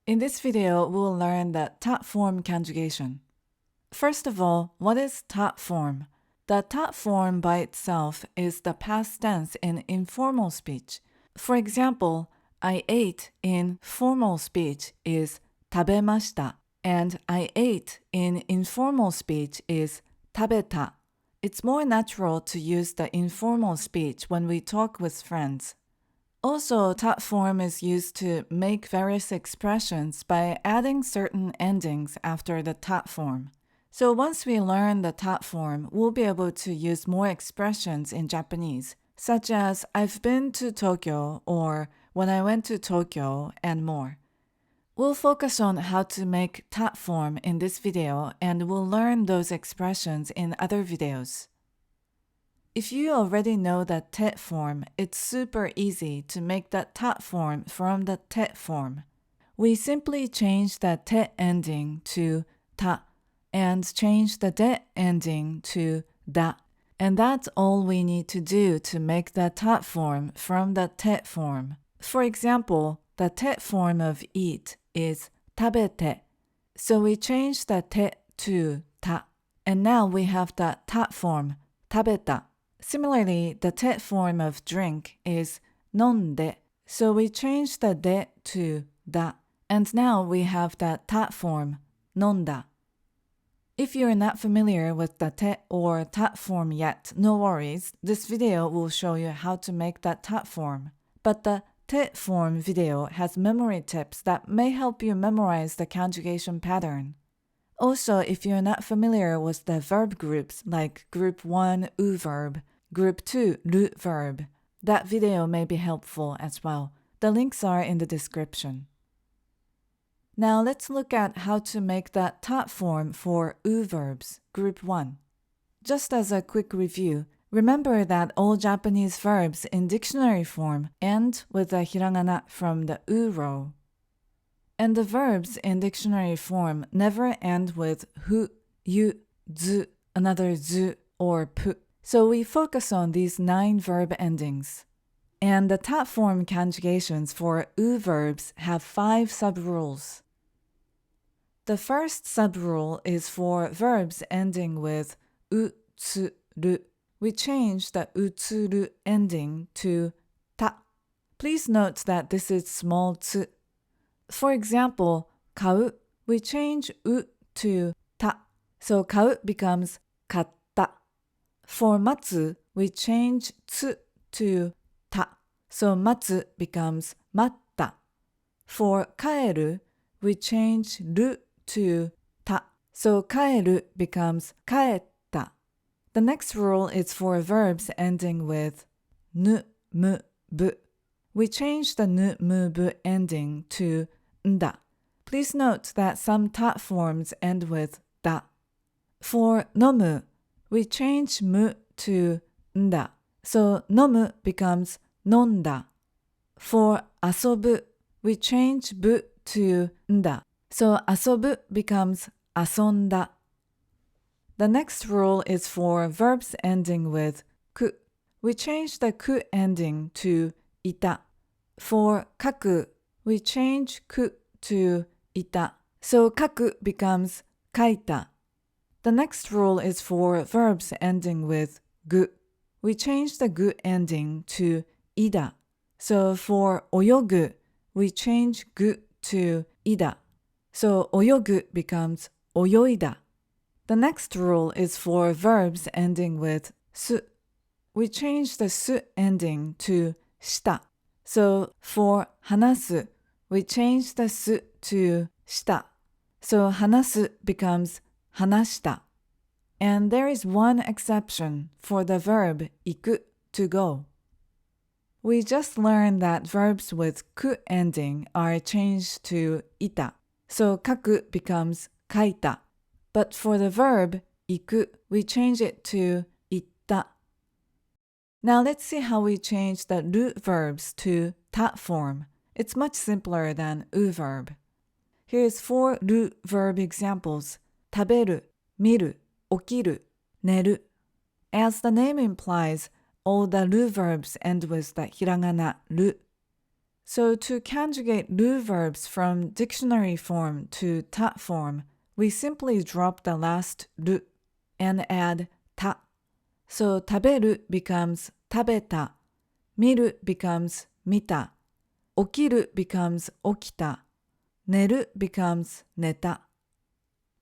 In this video, we'll learn the ta form conjugation. First of all, what is ta form? The ta form by itself is the past tense in informal speech. For example, I ate in formal speech is 食べました and I ate in informal speech is 食べた. It's more natural to use the informal speech when we talk with friends. Also, ta form is used to make various expressions by adding certain endings after the ta form. So once we learn the ta form, we'll be able to use more expressions in Japanese, such as I've been to Tokyo or when I went to Tokyo and more. We'll focus on how to make ta form in this video and we'll learn those expressions in other videos. If you already know the te form, it's super easy to make the ta form from the te form. We simply change the te ending to ta and change the de ending to da. And that's all we need to do to make the ta form from the te form. For example, the te form of eat is 食べて. So we change the te to ta. And now we have the ta form 食べた. Similarly, the te form of drink is 飲んで. So we change the de to da. And now we have the ta form 飲んだ. If you're not familiar with the te or ta form yet, no worries. This video will show you how to make that ta form. But the te form video has memory tips that may help you memorize the conjugation pattern. Also, if you're not familiar with the verb groups like Group 1 U verb, Group 2 Ru verb, that video may be helpful as well. The links are in the description. Now let's look at how to make the ta form for U verbs, Group 1. Just as a quick review, remember that all Japanese verbs in dictionary form end with a hiragana from the U row. And the verbs in dictionary form never end with hu, yu, zu, another zu, or pu. So we focus on these 9 verb endings. And the ta form conjugations for U verbs have 5 sub-rules. The first sub-rule is for verbs ending with u, tsu, ru. We change the utsuru ending to ta. Please note that this is small tsu. For example, kau, we change u to ta. So kau becomes katta. For matsu, we change tsu to ta. So matsu becomes matta. For kaeru, we change ru to ta. So kaeru becomes kaetta. The next rule is for verbs ending with nu, mu, bu. We change the nu, mu, bu ending to nda. Please note that some ta forms end with da. For nomu, we change mu to nda. So nomu becomes nonda. For asobu, we change bu to nda. So asobu becomes asonda. The next rule is for verbs ending with ku. We change the ku ending to ita. For kaku, we change ku to ita. So kaku becomes kaita. The next rule is for verbs ending with gu. We change the gu ending to ida. So for oyogu, we change gu to ida. So oyogu becomes oyoida. The next rule is for verbs ending with su. We change the su ending to shita. So for hanasu, we change the su to shita. So hanasu becomes hanashita. And there is one exception for the verb iku, to go. We just learned that verbs with ku ending are changed to ita. So kaku becomes kaita. But for the verb iku, we change it to itta. Now let's see how we change the ru verbs to ta form. It's much simpler than u verb. Here's 4 ru verb examples. 食べる, 見る, 起きる, 寝る. As the name implies, all the ru verbs end with the hiragana ru. So to conjugate ru verbs from dictionary form to ta form, we simply drop the last ru and add ta. So 食べる becomes 食べた, 見る becomes 見た, 起きる becomes 起きた, 寝る becomes 寝た.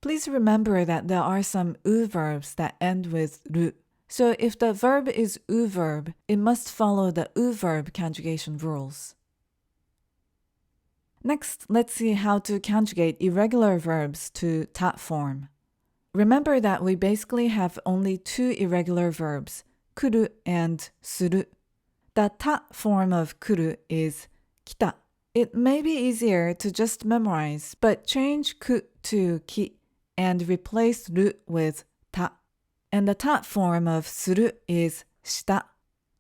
Please remember that there are some u verbs that end with ru. So if the verb is u verb, it must follow the u verb conjugation rules. Next, let's see how to conjugate irregular verbs to ta form. Remember that we basically have only two irregular verbs, kuru and suru. The ta form of kuru is kita. It may be easier to just memorize, but change ku to ki and replace ru with ta. And the ta form of suru is shita.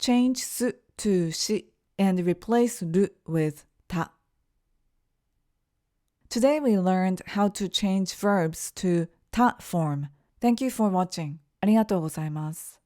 Change su to shi and replace ru with ta. Today we learned how to change verbs to ta form. Thank you for watching. ありがとうございます。